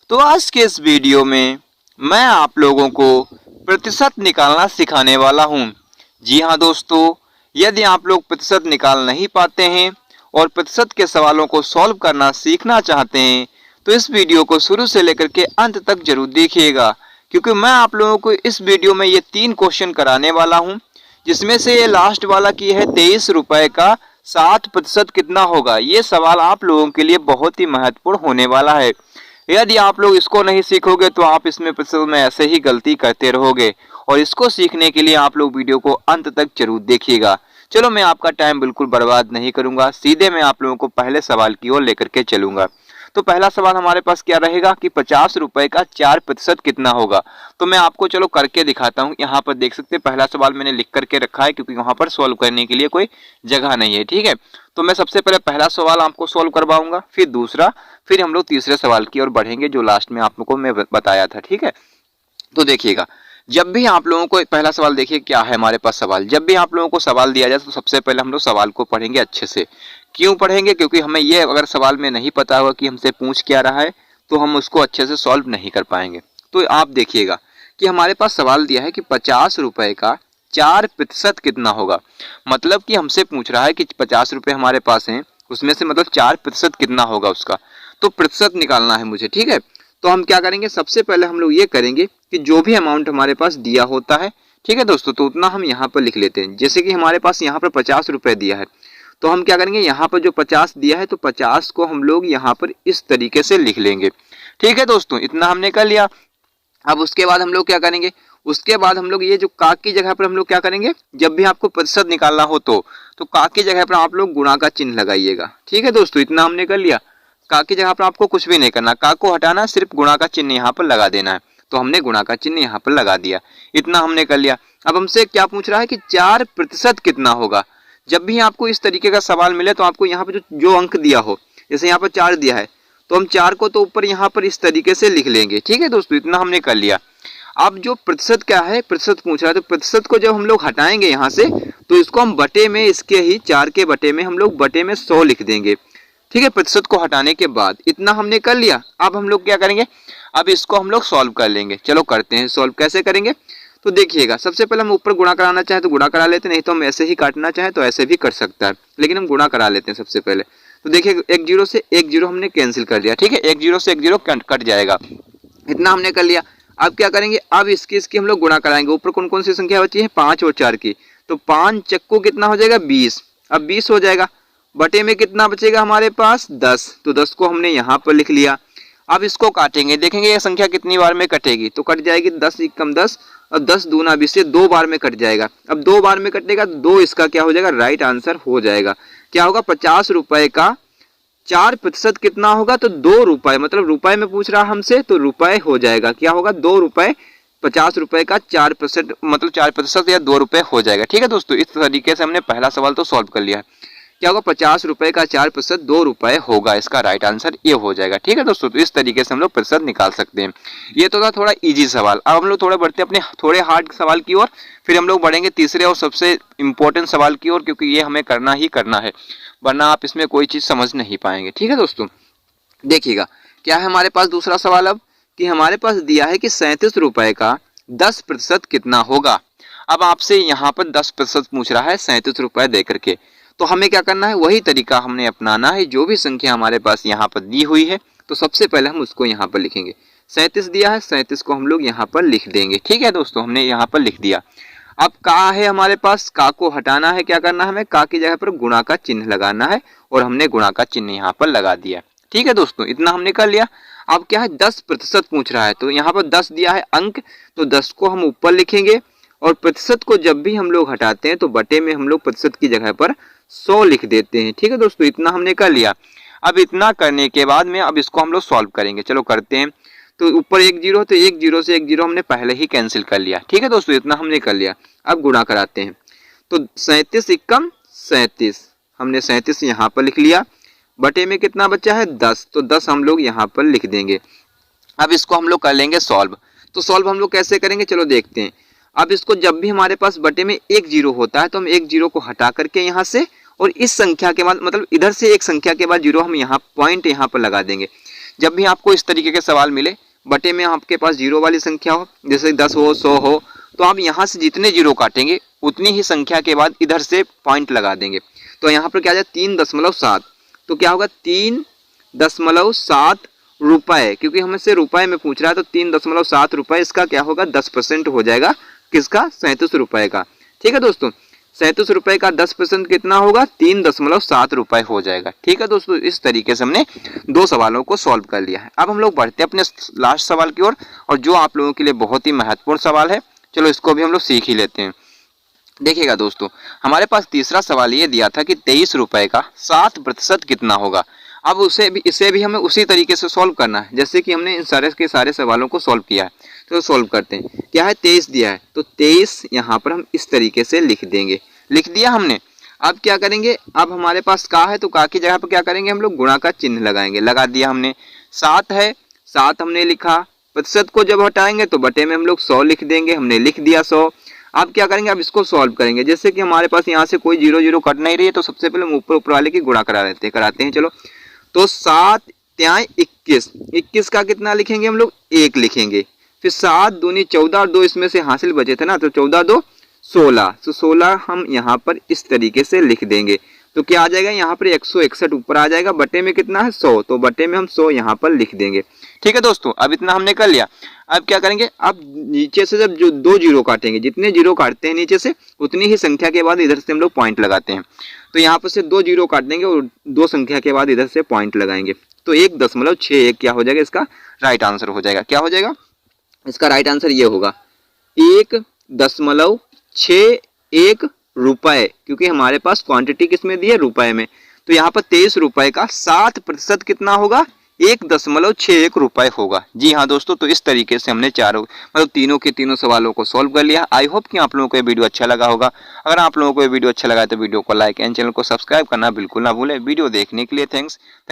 तो आज के इस वीडियो में मैं आप लोगों को प्रतिशत निकालना सिखाने वाला हूं। जी हाँ दोस्तों, यदि आप लोग प्रतिशत निकाल नहीं पाते हैं और प्रतिशत के सवालों को सॉल्व करना सीखना चाहते हैं तो इस वीडियो को शुरू से लेकर के अंत तक जरूर देखिएगा, क्योंकि मैं आप लोगों को इस वीडियो में ये 3 क्वेश्चन कराने वाला हूं, जिसमें से ये लास्ट वाला की है 23 रुपए का 60% कितना होगा। ये सवाल आप लोगों के लिए बहुत ही महत्वपूर्ण होने वाला है। यदि आप लोग इसको नहीं सीखोगे तो आप इसमें प्रतिशत में ऐसे ही गलती करते रहोगे, और इसको सीखने के लिए आप लोग वीडियो को अंत तक जरूर देखिएगा। चलो, मैं आपका टाइम बिल्कुल बर्बाद नहीं करूंगा, सीधे मैं आप लोगों को पहले सवाल की ओर लेकर के चलूंगा। तो पहला सवाल हमारे पास क्या रहेगा कि 50 रुपए का 4% कितना होगा। तो मैं आपको चलो करके दिखाता हूँ। यहाँ पर देख सकते हैं पहला सवाल मैंने लिख करके रखा है, क्योंकि वहां पर सॉल्व करने के लिए कोई जगह नहीं है। ठीक है, तो मैं सबसे पहले पहला सवाल आपको सॉल्व करवाऊंगा, फिर दूसरा, फिर हम लोग तीसरे सवाल की ओर बढ़ेंगे जो लास्ट में आप लोगों को मैं बताया था। ठीक है, तो देखिएगा, जब भी आप लोगों को पहला सवाल देखिए क्या है हमारे पास सवाल। जब भी आप लोगों को सवाल दिया जाए तो सबसे पहले हम लोग सवाल को पढ़ेंगे अच्छे से। क्यों पढ़ेंगे? क्योंकि हमें ये अगर सवाल में नहीं पता होगा कि हमसे पूछ क्या रहा है तो हम उसको अच्छे से सॉल्व नहीं कर पाएंगे। तो आप देखिएगा कि हमारे पास सवाल दिया है कि 50 रुपए का 4% कितना होगा। मतलब कि हमसे पूछ रहा है कि 50 रुपए हमारे पास हैं, उसमें से मतलब 4% कितना होगा उसका। तो प्रतिशत निकालना है मुझे। ठीक है, तो हम क्या करेंगे, सबसे पहले हम लोग ये करेंगे कि जो भी अमाउंट हमारे पास दिया होता है, ठीक है दोस्तों, तो उतना हम यहाँ पर लिख लेते हैं। जैसे कि हमारे पास यहाँ पर 50 रुपए दिया है, तो हम क्या करेंगे, यहाँ पर जो 50 दिया है तो 50 को हम लोग यहाँ पर इस तरीके से लिख लेंगे। ठीक है दोस्तों, इतना हमने कर लिया। अब उसके बाद हम लोग क्या करेंगे, उसके बाद हम लोग ये जो का की जगह पर हम लोग क्या करेंगे, जब भी आपको प्रतिशत निकालना हो तो का की जगह पर आप लोग गुणा का चिन्ह लगाइएगा। ठीक है दोस्तों, इतना हमने कर लिया। का की जगह पर आपको कुछ भी नहीं करना, का को हटाना, सिर्फ गुणा का चिन्ह यहाँ पर लगा देना है। तो हमने गुणा का चिन्ह यहाँ पर लगा दिया, इतना हमने कर लिया। अब हमसे क्या पूछ रहा है कि 4% कितना होगा। जब भी आपको इस तरीके का सवाल मिले तो आपको यहाँ पर जो अंक दिया हो, जैसे यहाँ पर 4 दिया है तो हम 4 को तो ऊपर यहाँ पर इस तरीके से लिख लेंगे। ठीक है दोस्तों, इतना हमने कर लिया। अब जो प्रतिशत क्या है, प्रतिशत पूछ रहा है, तो प्रतिशत को जब हम लोग हटाएंगे यहाँ से तो इसको हम बटे में, इसके ही 4 के बटे में हम लोग बटे में 100 लिख देंगे। ठीक है, प्रतिशत को हटाने के बाद इतना हमने कर लिया। अब हम लोग क्या करेंगे, अब इसको हम लोग सॉल्व कर लेंगे। चलो करते हैं सॉल्व। कैसे करेंगे तो देखिएगा, सबसे पहले हम ऊपर गुणा कराना चाहे तो गुणा करा लेते हैं, नहीं तो हम ऐसे ही काटना चाहे तो ऐसे भी कर सकता है, लेकिन हम गुणा करा लेते हैं सबसे पहले। तो देखिए, एक जीरो से एक जीरो हमने कैंसिल कर दिया। ठीक है, एक जीरो से एक जीरो कट जाएगा, इतना हमने कर लिया। अब क्या करेंगे, अब इसकी हम लोग गुणा कराएंगे। ऊपर कौन कौन सी संख्या बची है, 5 और 4 की, तो 5 चक्कू कितना हो जाएगा, 20। अब 20 हो जाएगा, बटे में कितना बचेगा हमारे पास, 10। तो 10 को हमने यहाँ पर लिख लिया। अब इसको काटेंगे, देखेंगे ये संख्या कितनी बार में कटेगी, तो कट जाएगी 10 एकम 10 और 10 दूना 20 से 2 बार में कट जाएगा। अब 2 बार में कटेगा तो 2 इसका क्या हो जाएगा, राइट आंसर हो जाएगा। क्या होगा, 50 रुपए का 4% कितना होगा, तो 2 रुपए, मतलब रुपए में पूछ रहा हमसे तो रुपए हो जाएगा। क्या होगा, 2 रुपए, 50 रुपए का 4% मतलब 4% या 2 रुपए हो जाएगा। ठीक है दोस्तों, इस तरीके से हमने पहला सवाल तो सॉल्व कर लिया है। क्या होगा, 50 रुपए का 4% 2 रुपए होगा, इसका राइट आंसर ये हो जाएगा। ठीक है दोस्तों, तो इस तरीके से हम लोग प्रतिशत निकाल सकते हैं। ये तो था थोड़ा इजी सवाल। अब हम लोग थोड़ा बढ़ते हैं अपने थोड़े हार्ड सवाल की ओर, फिर हम लोग बढ़ेंगे तीसरे और सबसे इंपॉर्टेंट सवाल की ओर, क्योंकि ये हमें करना ही करना है, वरना आप इसमें कोई चीज समझ नहीं पाएंगे। ठीक है दोस्तों, देखिएगा क्या है हमारे पास दूसरा सवाल। अब कि हमारे पास दिया है कि 37 रुपए का 10% कितना होगा। अब आपसे यहाँ पर 10% पूछ रहा है 37 रुपए दे करके, तो हमें क्या करना है, वही तरीका हमने अपनाना है। जो भी संख्या हमारे पास यहाँ पर दी हुई है तो सबसे पहले हम उसको यहाँ पर लिखेंगे। 37 दिया है, 37 को हम लोग यहाँ पर लिख देंगे। ठीक है दोस्तों, हमने यहाँ पर लिख दिया। अब का है हमारे पास, का को हटाना है, क्या करना है हमें, का की जगह पर गुणा का चिन्ह लगाना है, और हमने गुणा का चिन्ह यहाँ पर लगा दिया। ठीक है दोस्तों, इतना हमने कर लिया। अब क्या है, 10% पूछ रहा है, तो यहाँ पर 10 दिया है अंक, तो 10 को हम ऊपर लिखेंगे, और प्रतिशत को जब भी हम लोग हटाते हैं तो बटे में हम लोग प्रतिशत की जगह पर 100 लिख देते हैं। ठीक है दोस्तों, इतना हमने कर लिया। अब इतना करने के बाद में अब इसको हम लोग सॉल्व करेंगे। चलो करते हैं। तो ऊपर एक जीरो, तो एक जीरो से एक जीरो हमने पहले ही कैंसिल कर लिया। ठीक है दोस्तों, इतना हमने कर लिया। अब गुणा कराते हैं, तो 37 एकम 37 हमने 37 यहाँ पर लिख लिया। बटे में कितना बचा है, 10, तो 10 हम लोग यहाँ पर लिख देंगे। अब इसको हम लोग कर लेंगे सॉल्व। तो सॉल्व हम लोग कैसे करेंगे, चलो देखते हैं। अब इसको जब भी हमारे पास बटे में एक जीरो होता है तो हम एक जीरो को हटा करके यहाँ से, और इस संख्या के बाद मतलब इधर से एक संख्या के बाद जीरो हम यहाँ पॉइंट यहाँ पर लगा देंगे। जब भी आपको इस तरीके के सवाल मिले, बटे में आपके पास जीरो वाली संख्या हो, जैसे 10 हो, 100 हो, तो आप यहाँ से जितने जीरो काटेंगे उतनी ही संख्या के बाद इधर से पॉइंट लगा देंगे। तो यहाँ पर क्या आ जाए 3.7, तो क्या होगा 3.7 रुपए, क्योंकि हमसे रुपए में पूछ रहा है तो 3.7 रुपए, इसका क्या होगा 10% हो जाएगा, किसका 37 रुपए का। ठीक है दोस्तों, 37 रुपए का 10% कितना होगा 3.7 रुपए हो जाएगा। ठीक है दोस्तों, इस तरीके से हमने दो सवालों को सॉल्व कर लिया है। अब हम लोग बढ़ते हैं अपने लास्ट सवाल की ओर, और जो आप लोगों के लिए बहुत ही महत्वपूर्ण सवाल है, चलो इसको भी हम लोग सीख ही लेते हैं। देखिएगा दोस्तों, हमारे पास तीसरा सवाल ये दिया था कि 23 रुपए का 7% कितना होगा। अब इसे भी हमें उसी तरीके से सॉल्व करना है जैसे कि हमने इन सारे के सारे सवालों को सॉल्व किया है। तो सॉल्व करते हैं। क्या है 23 दिया है, तो 23 यहाँ पर हम इस तरीके से लिख देंगे। लिख दिया हमने। अब क्या करेंगे, अब हमारे पास का है तो का की जगह पर क्या करेंगे हम लोग गुणा का चिन्ह लगाएंगे। लगा दिया हमने। 7 है, 7 हमने लिखा। प्रतिशत को जब हटाएंगे तो बटे में हम लोग 100 लिख देंगे। हमने लिख दिया 100। अब क्या करेंगे, अब इसको सॉल्व करेंगे। जैसे कि हमारे पास यहाँ से कोई जीरो जीरो कट नहीं रही है, तो सबसे पहले हम ऊपर वाले की गुणा कराते हैं। चलो, तो 7 त्याई 21, 21 का कितना लिखेंगे हम लोग 1 लिखेंगे। फिर 7 दूनी 14 और 2 इसमें से हासिल बचे थे ना, तो 14 2 16, तो 16 हम यहाँ पर इस तरीके से लिख देंगे। तो क्या आ जाएगा यहाँ पर 161 ऊपर आ जाएगा, बटे में कितना है 100, तो बटे में हम 100 यहाँ पर लिख देंगे। ठीक है दोस्तों, अब इतना हमने कर लिया। अब क्या करेंगे, अब नीचे से जब जो 2 जीरो काटेंगे, जितने जीरो काटते हैं नीचे से उतनी ही संख्या के बाद इधर से हम लोग पॉइंट लगाते हैं। तो यहाँ पर से 2 जीरो काट देंगे और 2 संख्या के बाद इधर से पॉइंट लगाएंगे। तो 1.61 क्या हो जाएगा, इसका राइट आंसर हो जाएगा। क्या हो जाएगा इसका राइट आंसर, ये होगा 1.61 रुपए, क्योंकि हमारे पास क्वांटिटी किसमें दी है, रुपए में। तो यहाँ पर 23 रुपए का 7% कितना होगा, 1.61 रुपए होगा। जी हाँ दोस्तों, तो इस तरीके से हमने तीनों के तीनों सवालों को सॉल्व कर लिया। आई होप कि आप लोगों को ये वीडियो अच्छा लगा होगा। अगर आप लोगों को ये वीडियो अच्छा लगा है तो वीडियो को लाइक एंड चैनल को सब्सक्राइब करना बिल्कुल ना भूलें। वीडियो देखने के लिए थैंक्स।